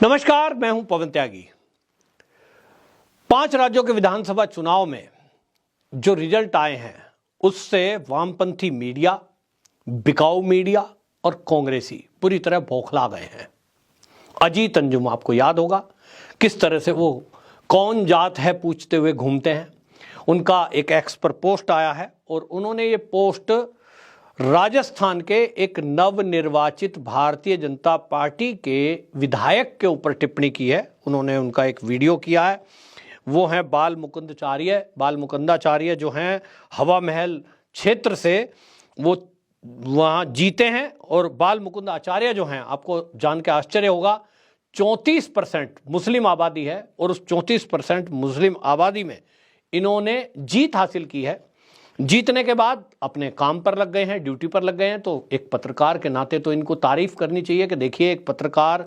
नमस्कार, मैं हूं पवन त्यागी। 5 राज्यों के विधानसभा चुनाव में जो रिजल्ट आए हैं उससे वामपंथी मीडिया, बिकाऊ मीडिया और कांग्रेसी पूरी तरह बौखला गए हैं। अजीत अंजुम, आपको याद होगा किस तरह से वो कौन जात है पूछते हुए घूमते हैं। उनका एक एक्स पर पोस्ट आया है और उन्होंने ये पोस्ट राजस्थान के एक नवनिर्वाचित भारतीय जनता पार्टी के विधायक के ऊपर टिप्पणी की है। उन्होंने उनका एक वीडियो किया है। वो हैं बाल मुकुंदाचार्य जो हैं हवा महल क्षेत्र से, वो वहाँ जीते हैं। और बाल मुकुंदाचार्य जो हैं, आपको जान के आश्चर्य होगा, 34% मुस्लिम आबादी है और उस 34% मुस्लिम आबादी में इन्होंने जीत हासिल की है। जीतने के बाद अपने काम पर लग गए हैं, ड्यूटी पर लग गए हैं। तो एक पत्रकार के नाते तो इनको तारीफ करनी चाहिए कि देखिए, एक पत्रकार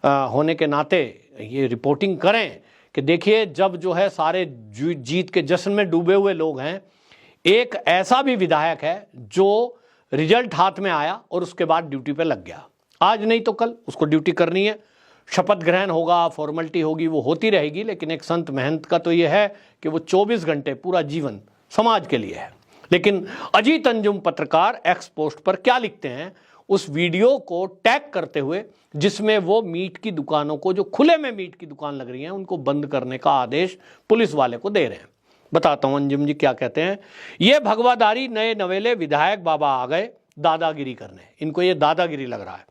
होने के नाते ये रिपोर्टिंग करें कि देखिए, जब जो है सारे जीत के जश्न में डूबे हुए लोग हैं, एक ऐसा भी विधायक है जो रिजल्ट हाथ में आया और उसके बाद ड्यूटी पर लग गया। आज नहीं तो कल उसको ड्यूटी करनी है, शपथ ग्रहण होगा, फॉर्मेलिटी होगी, वो होती रहेगी। लेकिन एक संत महंत का तो ये है कि वो 24 घंटे पूरा जीवन समाज के लिए है। लेकिन अजीत अंजुम पत्रकार एक्स पोस्ट पर क्या लिखते हैं, उस वीडियो को टैग करते हुए, जिसमें वो मीट की दुकानों को, जो खुले में मीट की दुकान लग रही हैं, उनको बंद करने का आदेश पुलिस वाले को दे रहे हैं। बताता हूं अंजुम जी क्या कहते हैं। ये भगवाधारी नए नवेले विधायक बाबा आ गए दादागिरी करने। इनको ये दादागिरी लग रहा है।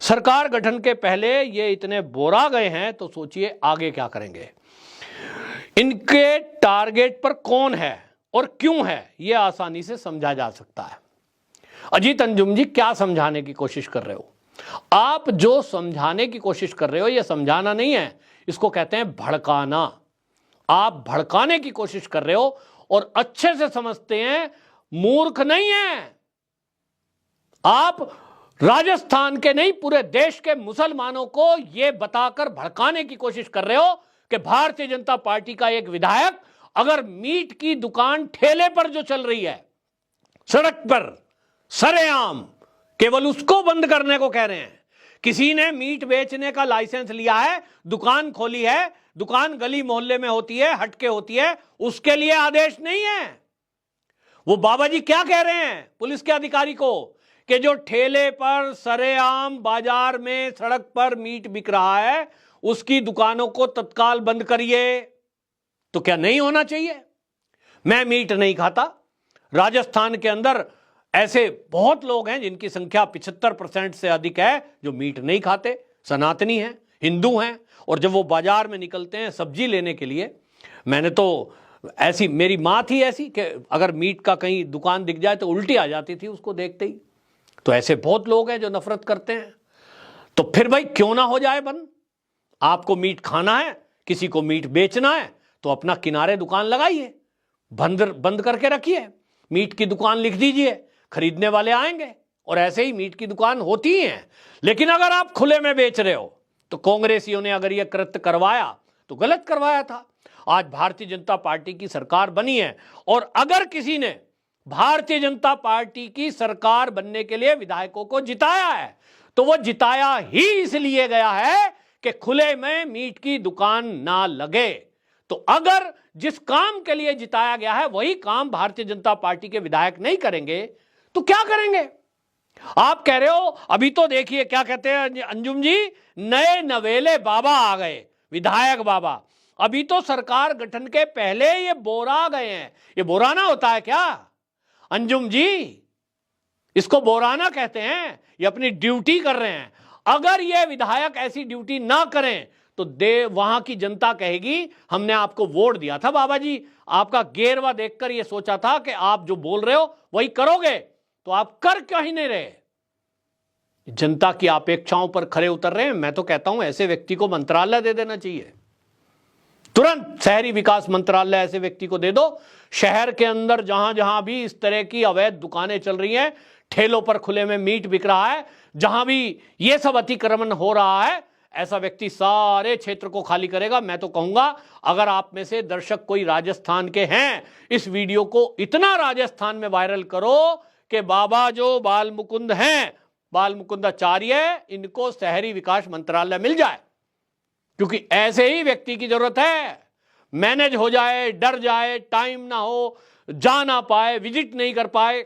सरकार गठन के पहले ये इतने बोरा गए हैं, तो सोचिए आगे क्या करेंगे। इनके टारगेट पर कौन है और क्यों है, यह आसानी से समझा जा सकता है। अजीत अंजुम जी, क्या समझाने की कोशिश कर रहे हो आप? जो समझाने की कोशिश कर रहे हो, यह समझाना नहीं है, इसको कहते हैं भड़काना। आप भड़काने की कोशिश कर रहे हो और अच्छे से समझते हैं, मूर्ख नहीं है आप। राजस्थान के नहीं, पूरे देश के मुसलमानों को यह बताकर भड़काने की कोशिश कर रहे हो कि भारतीय जनता पार्टी का एक विधायक अगर मीट की दुकान ठेले पर जो चल रही है, सड़क पर सरेआम, केवल उसको बंद करने को कह रहे हैं। किसी ने मीट बेचने का लाइसेंस लिया है, दुकान खोली है, दुकान गली मोहल्ले में होती है, हटके होती है, उसके लिए आदेश नहीं है। वो बाबा जी क्या कह रहे हैं पुलिस के अधिकारी को कि जो ठेले पर सरेआम बाजार में सड़क पर मीट बिक रहा है, उसकी दुकानों को तत्काल बंद करिए। तो क्या नहीं होना चाहिए? मैं मीट नहीं खाता। राजस्थान के अंदर ऐसे बहुत लोग हैं जिनकी संख्या 75% से अधिक है जो मीट नहीं खाते, सनातनी हैं, हिंदू हैं। और जब वो बाजार में निकलते हैं सब्जी लेने के लिए, मैंने तो ऐसी, मेरी माँ थी ऐसी कि अगर मीट का कहीं दुकान दिख जाए तो उल्टी आ जाती थी उसको देखते ही। तो ऐसे बहुत लोग हैं जो नफरत करते हैं। तो फिर भाई क्यों ना हो जाए बंद? आपको मीट खाना है, किसी को मीट बेचना है, तो अपना किनारे दुकान लगाइए, बंद करके रखिए, मीट की दुकान लिख दीजिए, खरीदने वाले आएंगे। और ऐसे ही मीट की दुकान होती ही है। लेकिन अगर आप खुले में बेच रहे हो, तो कांग्रेसियों ने अगर यह कृत्य करवाया तो गलत करवाया था। आज भारतीय जनता पार्टी की सरकार बनी है, और अगर किसी ने भारतीय जनता पार्टी की सरकार बनने के लिए विधायकों को जिताया है, तो वो जिताया ही इसलिए गया है कि खुले में मीट की दुकान ना लगे। तो अगर जिस काम के लिए जिताया गया है वही काम भारतीय जनता पार्टी के विधायक नहीं करेंगे, तो क्या करेंगे? आप कह रहे हो, अभी तो देखिए क्या कहते हैं अंजुम जी, नए नवेले बाबा आ गए, विधायक बाबा। अभी तो सरकार गठन के पहले ये बोरा गए हैं। ये बोराना होता है क्या अंजुम जी? इसको बोराना कहते हैं। ये अपनी ड्यूटी कर रहे हैं। अगर ये विधायक ऐसी ड्यूटी ना करें तो वहां की जनता कहेगी, हमने आपको वोट दिया था बाबा जी, आपका गेरवा देखकर ये सोचा था कि आप जो बोल रहे हो वही करोगे, तो आप कर क्यों ही नहीं रहे? जनता की अपेक्षाओं पर खरे उतर रहे हैं। मैं तो कहता हूं ऐसे व्यक्ति को मंत्रालय दे देना चाहिए, तुरंत शहरी विकास मंत्रालय ऐसे व्यक्ति को दे दो। शहर के अंदर जहां जहां भी इस तरह की अवैध दुकानें चल रही हैं, ठेलों पर खुले में मीट बिक रहा है, जहां भी ये सब अतिक्रमण हो रहा है, ऐसा व्यक्ति सारे क्षेत्र को खाली करेगा। मैं तो कहूंगा, अगर आप में से दर्शक कोई राजस्थान के हैं, इस वीडियो को इतना राजस्थान में वायरल करो कि बाबा जो बाल मुकुंद हैं, बाल मुकुंदाचार्य, इनको शहरी विकास मंत्रालय मिल जाए। क्योंकि ऐसे ही व्यक्ति की जरूरत है, मैनेज हो जाए, डर जाए, टाइम ना हो, जा ना पाए, विजिट नहीं कर पाए,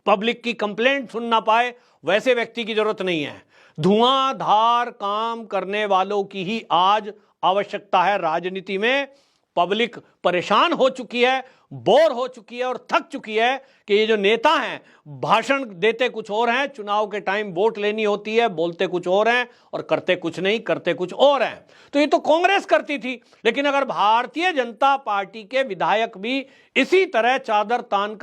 पब्लिक की कंप्लेंट सुन ना पाए, वैसे व्यक्ति की जरूरत नहीं है। धुआंधार काम करने वालों की ही आज आवश्यकता है राजनीति में। पब्लिक परेशान हो चुकी है, बोर हो चुकी है और थक चुकी है कि ये जो नेता हैं भाषण देते कुछ और हैं, चुनाव के टाइम वोट लेनी होती है, बोलते कुछ और हैं और करते कुछ नहीं, करते कुछ और हैं। तो ये तो कांग्रेस करती थी, लेकिन अगर भारतीय जनता पार्टी के विधायक भी इसी तरह चादर तान